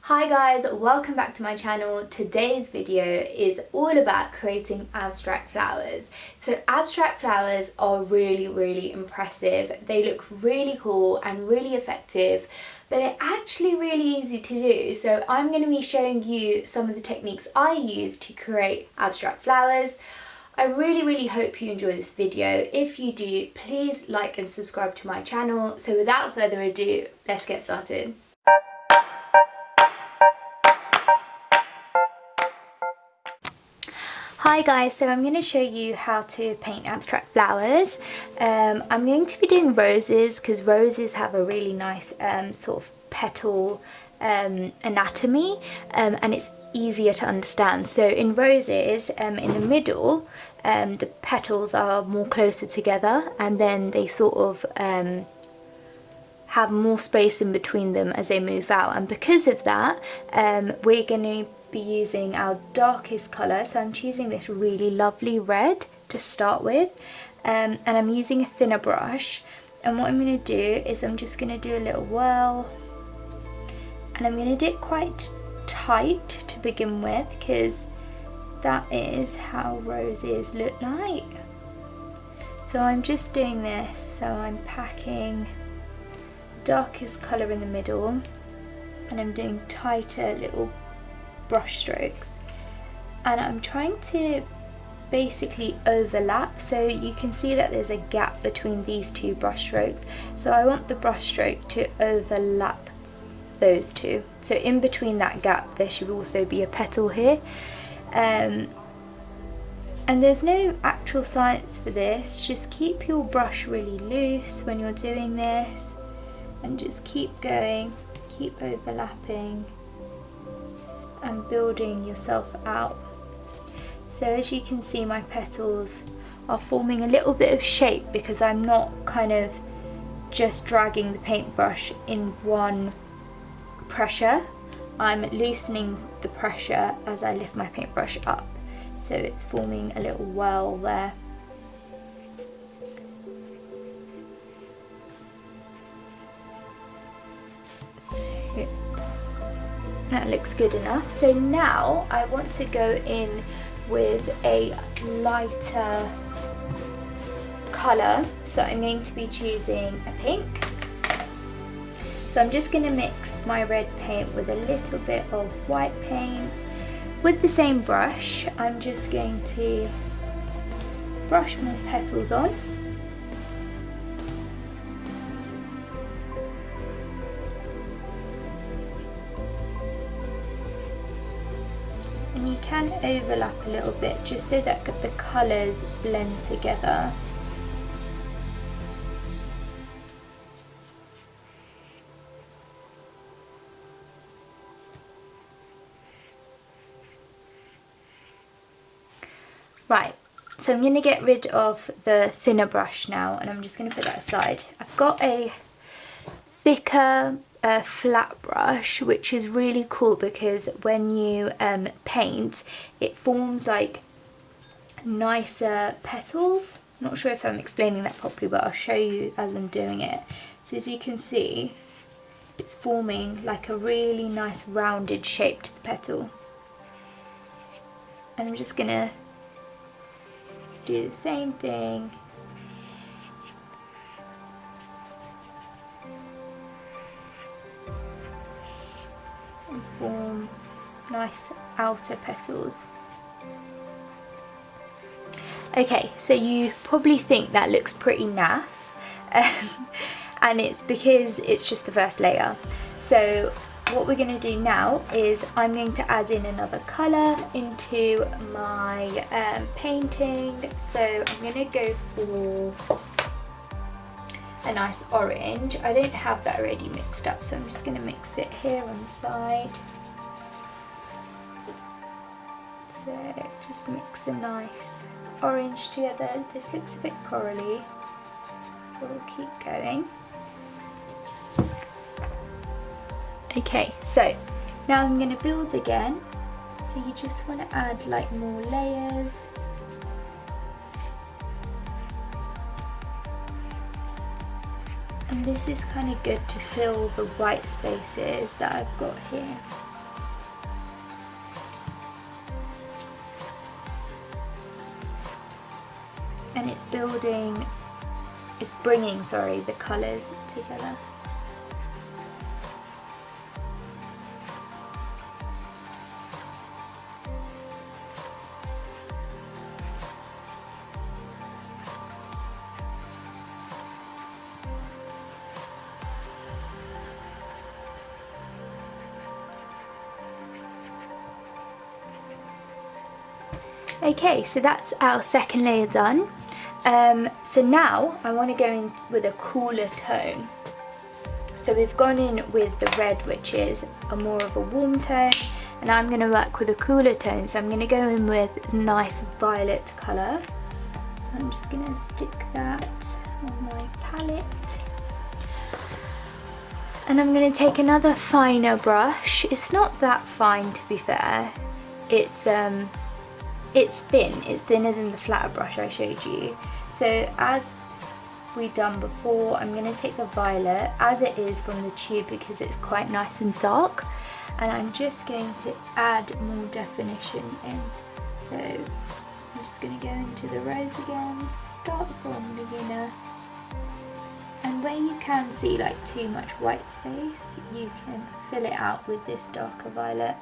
Hi guys, welcome back to my channel. Today's video is all about creating abstract flowers. So abstract flowers are really impressive. They look really cool and really effective, but they're actually really easy to do. So I'm going to be showing you some of the techniques I use to create abstract flowers. I really hope you enjoy this video. If you do, please like and subscribe to my channel. So without further ado, let's get started. Hi guys, so I'm going to show you how to paint abstract flowers. I'm going to be doing roses because roses have a really nice sort of petal anatomy, and it's easier to understand. So in roses, in the middle, the petals are more closer together, and then they sort of have more space in between them as they move out, and because of that we're going to be using our darkest colour. So I'm choosing this really lovely red to start with, and I'm using a thinner brush, and what I'm going to do is I'm just going to do a little whirl, and I'm going to do it quite tight to begin with because that is how roses look like. So I'm just doing this, so I'm packing darkest colour in the middle, and I'm doing tighter little brush strokes, and I'm trying to basically overlap, so you can see that there's a gap between these two brush strokes, so I want the brush stroke to overlap those two. So in between that gap there should also be a petal here, and there's no actual science for this. Just keep your brush really loose when you're doing this and just keep going, keep overlapping and building yourself out. So as you can see, my petals are forming a little bit of shape because I'm not kind of just dragging the paintbrush in one pressure. I'm loosening the pressure as I lift my paintbrush up, so it's forming a little whirl there. So that looks good enough. So now I want to go in with a lighter colour, so I'm going to be choosing a pink. So I'm just going to mix my red paint with a little bit of white paint. With the same brush, I'm just going to brush my petals on. And you can overlap a little bit just so that the colours blend together. Right, so I'm going to get rid of the thinner brush now, and I'm just going to put that aside. I've got a thicker flat brush, which is really cool because when you paint, it forms like nicer petals. I'm not sure if I'm explaining that properly, but I'll show you as I'm doing it. So as you can see, it's forming like a really nice rounded shape to the petal. And I'm just gonna do the same thing and form nice outer petals. Okay, so you probably think that looks pretty naff, and it's because it's just the first layer. So what we're going to do now is I'm going to add in another colour into my painting. So I'm going to go for a nice orange. I don't have that already mixed up, so I'm just going to mix it here on the side. So just mix a nice orange together. This looks a bit corally, so we'll keep going. Okay, so now I'm going to build again. So you just want to add like more layers. And this is kind of good to fill the white spaces that I've got here. bringing, sorry, the colours together. Okay, so that's our second layer done. So now I want to go in with a cooler tone. So we've gone in with the red, which is a more of a warm tone, and I'm going to work with a cooler tone. So I'm going to go in with a nice violet colour. So I'm just going to stick that on my palette. And I'm going to take another finer brush. It's not that fine, to be fair. It's thin, it's thinner than the flatter brush I showed you. So as we done before, I'm going to take the violet as it is from the tube because it's quite nice and dark, and I'm just going to add more definition in. So I'm just going to go into the rose again, start from beginner, and where you can see like too much white space, you can fill it out with this darker violet.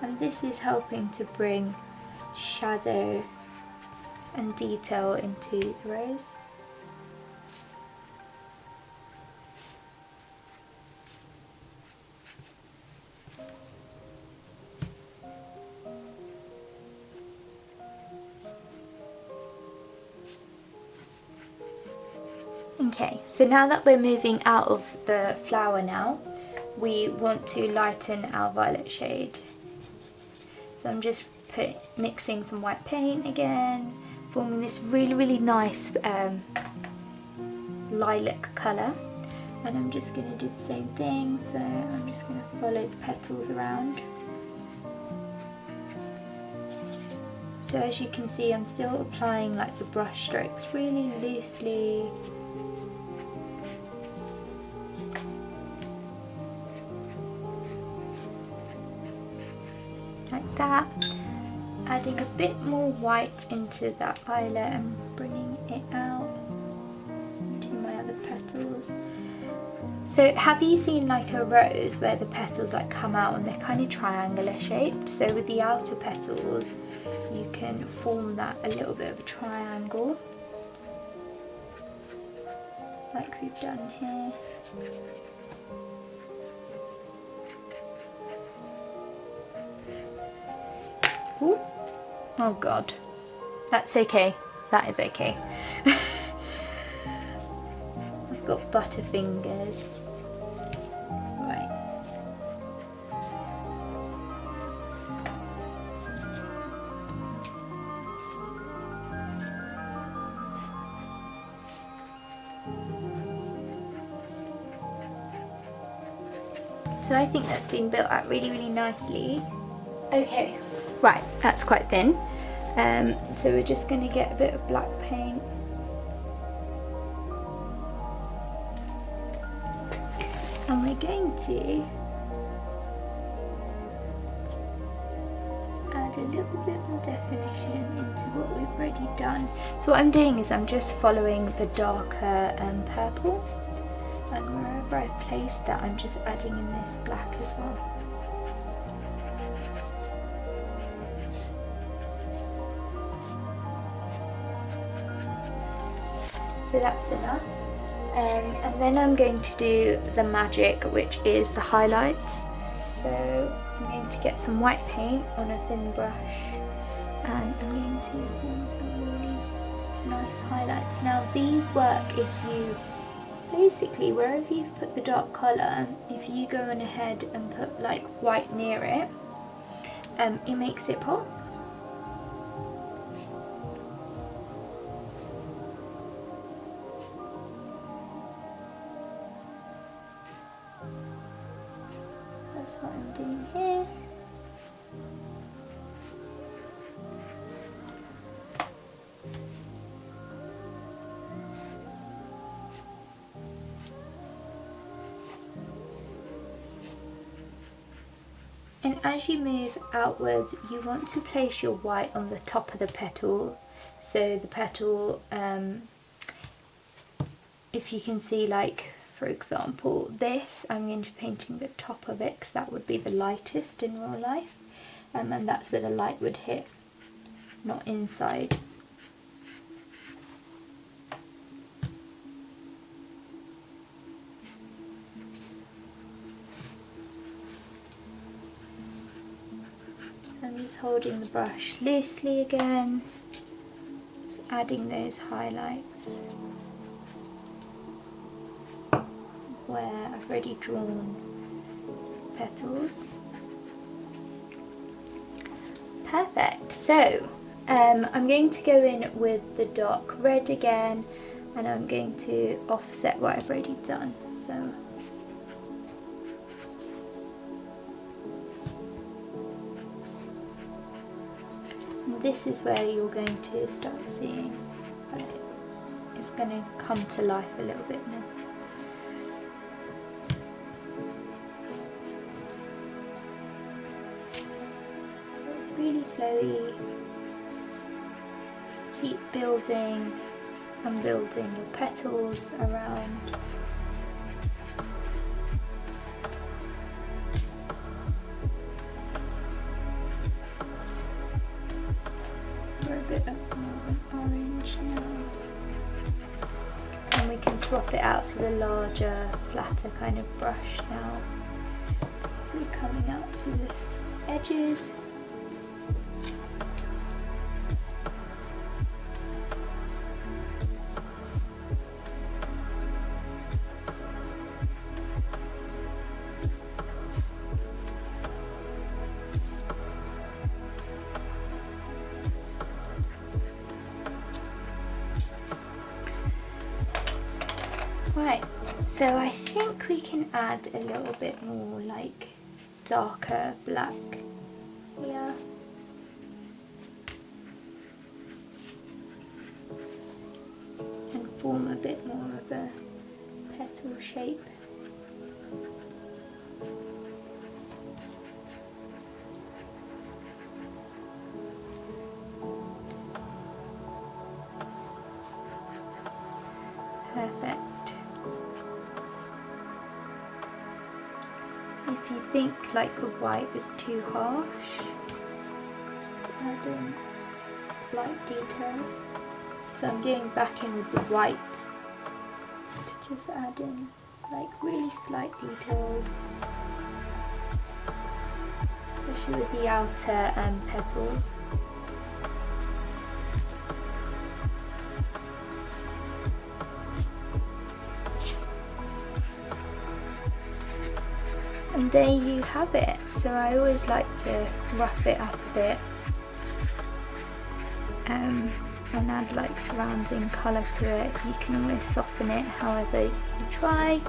And this is helping to bring shadow and detail into the rose. Okay, so now that we're moving out of the flower now, we want to lighten our violet shade. So I'm just mixing some white paint again, forming this really nice lilac colour. And I'm just going to do the same thing, so I'm just going to follow the petals around. So as you can see, I'm still applying like the brush strokes really loosely. Like that, adding a bit more white into that violet and bringing it out into my other petals. So have you seen like a rose where the petals like come out and they're kind of triangular shaped? So with the outer petals you can form that a little bit of a triangle like we've done here. Ooh. Oh god, that's okay, that is okay. I've got butterfingers. Right. So I think that's been built up really nicely. Okay, right, that's quite thin. So we're just going to get a bit of black paint. And we're going to add a little bit more definition into what we've already done. So what I'm doing is I'm just following the darker purple, and wherever I've placed that I'm just adding in this black as well. So that's enough. And then I'm going to do the magic, which is the highlights. So I'm going to get some white paint on a thin brush, and I'm going to form some really nice highlights. Now these work if you, basically wherever you've put the dark colour, if you go on ahead and put like white near it, it makes it pop. That's what I'm doing here. And as you move outwards, you want to place your white on the top of the petal. So the petal, if you can see, like for example this, I'm going to be painting the top of it because that would be the lightest in real life, and that's where the light would hit, not inside. I'm just holding the brush loosely again, just adding those highlights where I've already drawn petals. Perfect. So I'm going to go in with the dark red again, and I'm going to offset what I've already done. So this is where you're going to start seeing that it's going to come to life a little bit more. It's really flowy. Keep building and building your petals around. A bit of orange now, and we can swap it out for the larger, flatter kind of brush now. So we're coming out to the edges. Right, so I think we can add a little bit more like darker black here. And form a bit more of a petal shape. Perfect. If you think like the white is too harsh, add in light details. So I'm going back in with the white to just add in like really slight details, especially with the outer petals. And there you have it. So I always like to rough it up a bit and add like surrounding colour to it. You can always soften it however you try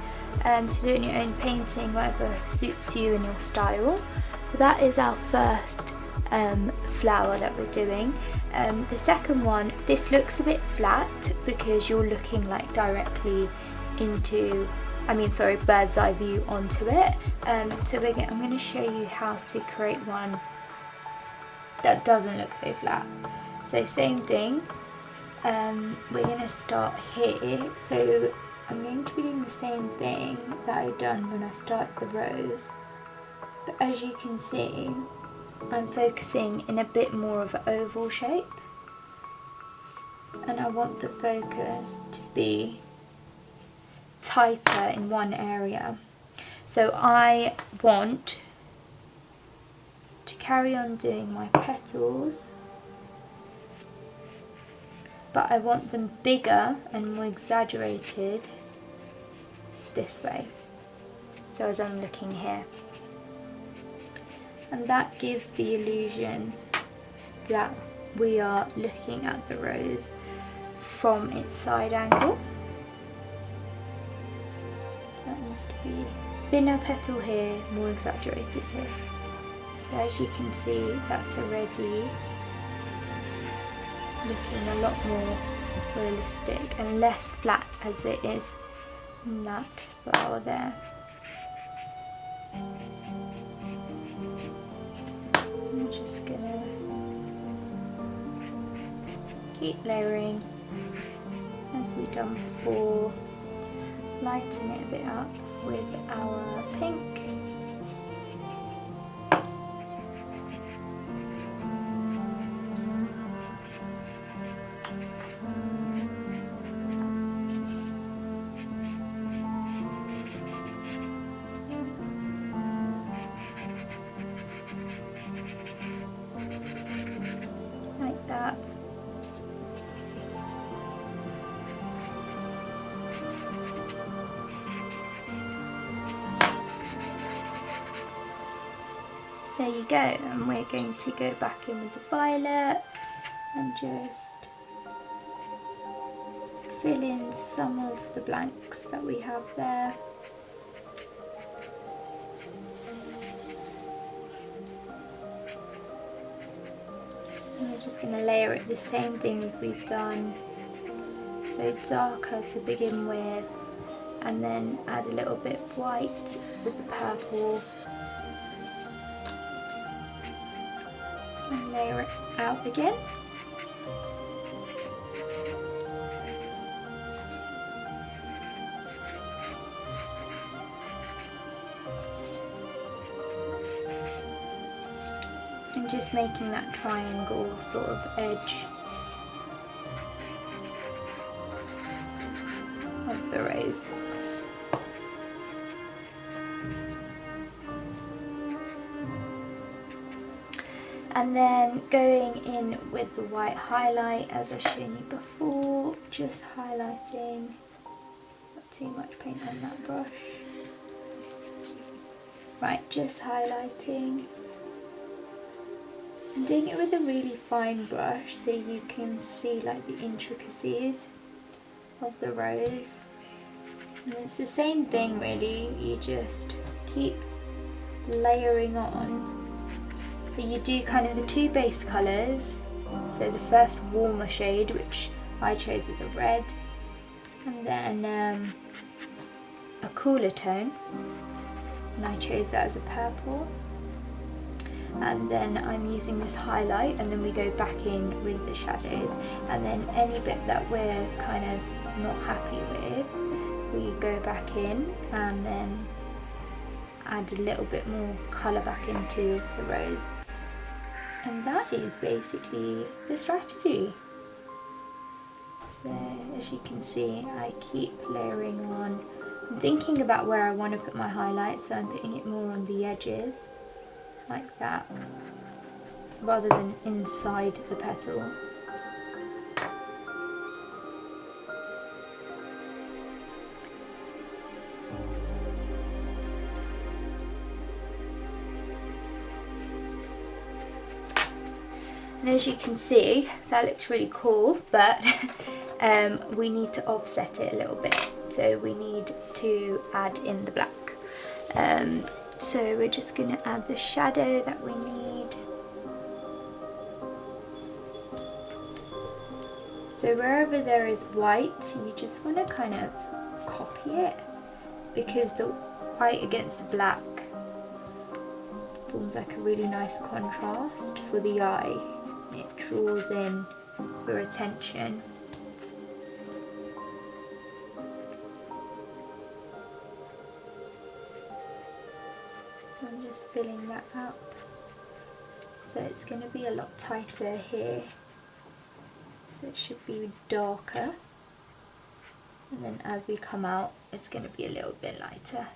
to do it in your own painting, whatever suits you and your style. But that is our first flower that we're doing. The second one, this looks a bit flat because you're looking like directly into, bird's eye view onto it. So I'm going to show you how to create one that doesn't look so flat. So same thing, we're going to start here. So I'm going to be doing the same thing that I've done when I started the rose. But as you can see, I'm focusing in a bit more of an oval shape. And I want the focus to be tighter in one area. So I want to carry on doing my petals, but I want them bigger and more exaggerated this way. So as I'm looking here. And that gives the illusion that we are looking at the rose from its side angle. That needs to be thinner petal here, more exaggerated here. So as you can see, that's already looking a lot more realistic and less flat as it is in that flower there. keep layering as we've done before, lighten it a bit up with our pink. Like that. There you go, and we're going to go back in with the violet and just fill in some of the blanks that we have there. And we're just going to layer it the same thing as we've done, so darker to begin with, and then add a little bit of white with the purple. And layer it out again. And just making that triangle sort of edge of the rose. And then going in with the white highlight, as I've shown you before, just highlighting, not too much paint on that brush. Right, just highlighting. I'm doing it with a really fine brush so you can see like the intricacies of the rose. And it's the same thing really, you just keep layering on. So you do kind of the two base colours, so the first warmer shade, which I chose as a red, and then a cooler tone, and I chose that as a purple, and then I'm using this highlight, and then we go back in with the shadows, and then any bit that we're kind of not happy with, we go back in and then add a little bit more colour back into the rose. And that is basically the strategy. So as you can see, I keep layering on. I'm thinking about where I want to put my highlights, so I'm putting it more on the edges, like that, rather than inside the petal. And as you can see, that looks really cool, but we need to offset it a little bit. So we need to add in the black. So we're just going to add the shadow that we need. So wherever there is white, you just want to kind of copy it, because the white against the black forms like a really nice contrast for the eye. It draws in your attention. I'm just filling that up. So it's going to be a lot tighter here. So it should be darker. And then as we come out, it's going to be a little bit lighter.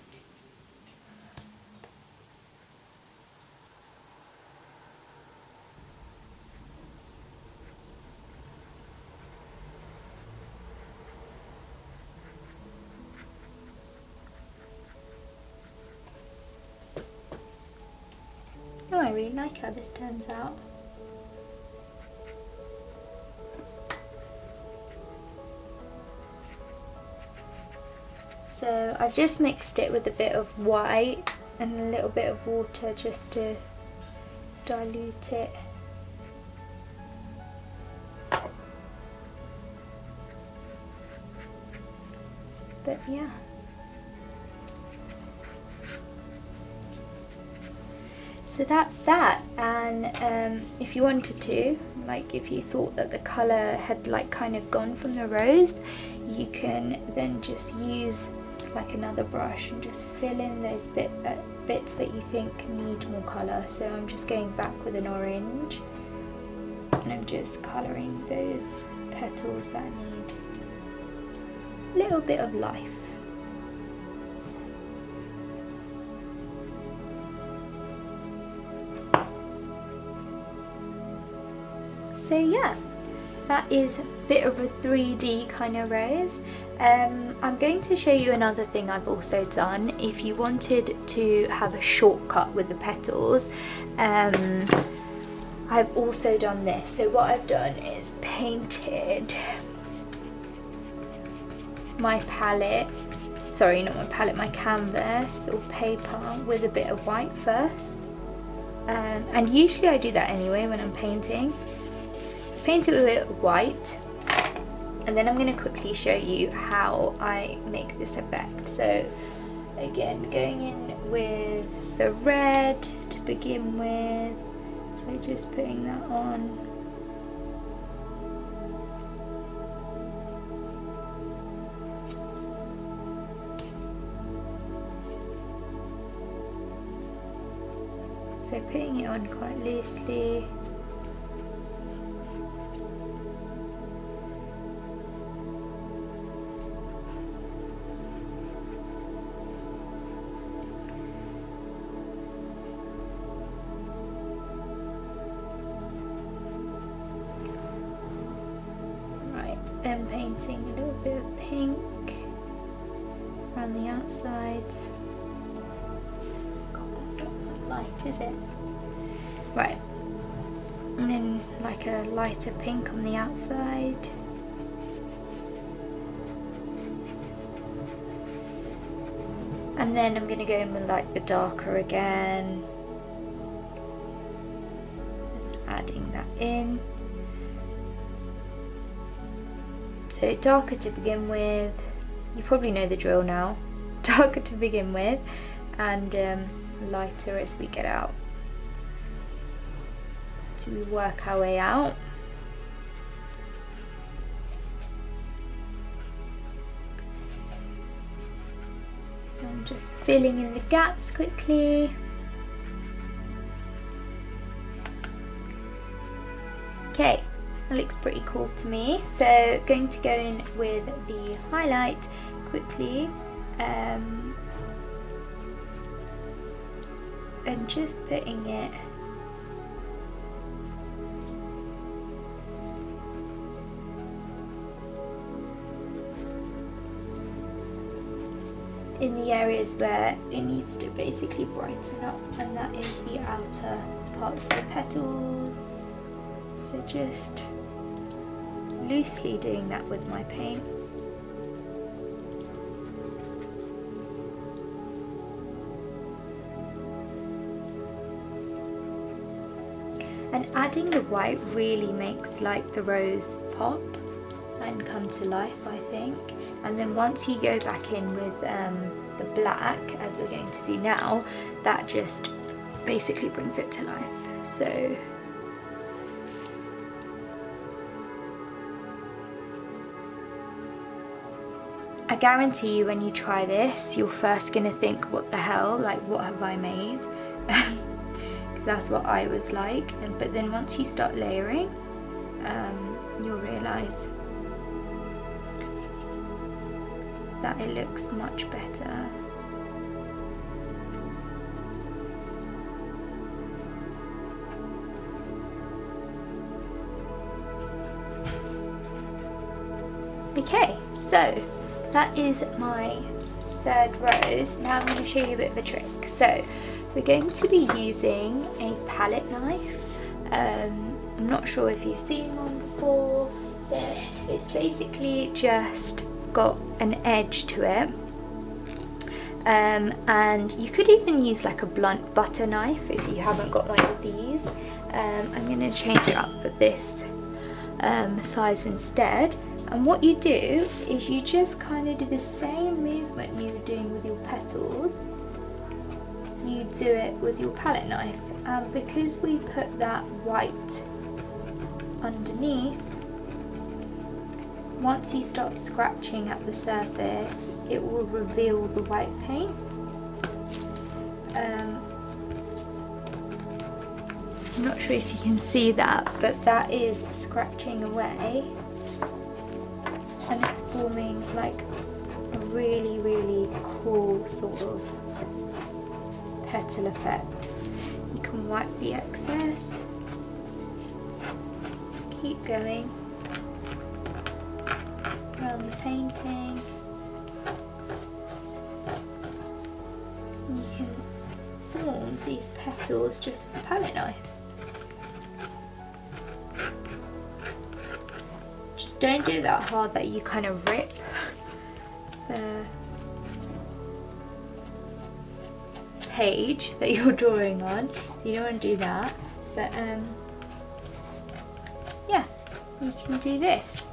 Oh, I really like how this turns out. So I've just mixed it with a bit of white and a little bit of water just to dilute it. But yeah. So that's that, and if you wanted to, like if you thought that the colour had like kind of gone from the rose, you can then just use like another brush and just fill in those bits that you think need more colour. So I'm just going back with an orange and I'm just colouring those petals that need a little bit of life. So yeah, that is a bit of a 3D kind of rose. I'm going to show you another thing I've also done. If you wanted to have a shortcut with the petals, I've also done this. So what I've done is painted my palette, sorry, not my palette, my canvas or paper with a bit of white first. And usually I do that anyway when I'm painting. Paint it with a bit of white, and then I'm going to quickly show you how I make this effect. So again, going in with the red to begin with, so just putting that on. So putting it on quite loosely. Then painting a little bit of pink around the outsides. God, that's not that light, is it? Right, and then like a lighter pink on the outside. And then I'm going to go in with like the darker again. Just adding that in. So darker to begin with, you probably know the drill now, darker to begin with, and lighter as we get out. So we work our way out. So I'm just filling in the gaps quickly. Okay. It looks pretty cool to me. So going to go in with the highlight quickly, and just putting it in the areas where it needs to basically brighten up, and that is the outer parts of the petals. So just loosely doing that with my paint. And adding the white really makes like the rose pop and come to life, I think. And then once you go back in with the black, as we're going to do now, that just basically brings it to life. So I guarantee you when you try this, you're first going to think, what the hell, like what have I made? Because that's what I was like. But then once you start layering, you'll realise that it looks much better. Okay, so that is my third rose. Now I'm going to show you a bit of a trick. So we're going to be using a palette knife. I'm not sure if you've seen one before, but it's basically just got an edge to it. And you could even use like a blunt butter knife if you haven't got one of these. I'm going to change it up for this size instead. And what you do is you just kind of do the same movement you were doing with your petals. You do it with your palette knife. And because we put that white underneath, once you start scratching at the surface, it will reveal the white paint. I'm not sure if you can see that, but that is scratching away, and it's forming like a really, really cool sort of petal effect. You can wipe the excess, keep going around the painting. You can form these petals just with a palette knife. Just don't do it that hard that you kind of rip the page that you're drawing on. You don't want to do that, but yeah, you can do this,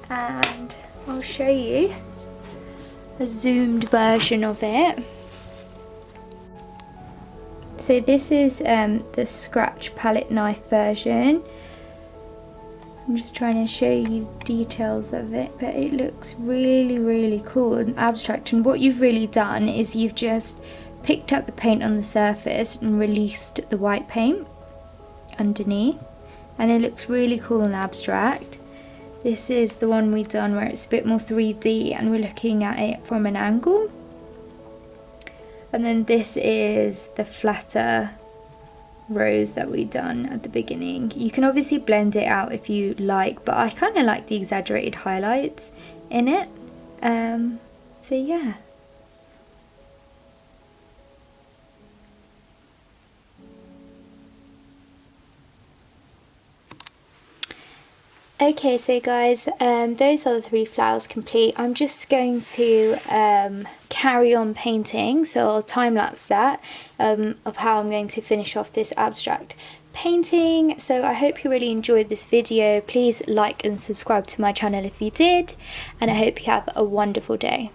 and I'll show you a zoomed version of it. So this is the scratch palette knife version. I'm just trying to show you details of it, but it looks really, really cool and abstract. And what you've really done is you've just picked up the paint on the surface and released the white paint underneath, and it looks really cool and abstract. This is the one we've done where it's a bit more 3D and we're looking at it from an angle. And then this is the flatter rose that we done at the beginning. You can obviously blend it out if you like, but I kind of like the exaggerated highlights in it. So yeah. Okay, so guys, those are the 3 flowers complete. I'm just going to carry on painting, so I'll time-lapse that of how I'm going to finish off this abstract painting. So I hope you really enjoyed this video. Please like and subscribe to my channel if you did, and I hope you have a wonderful day.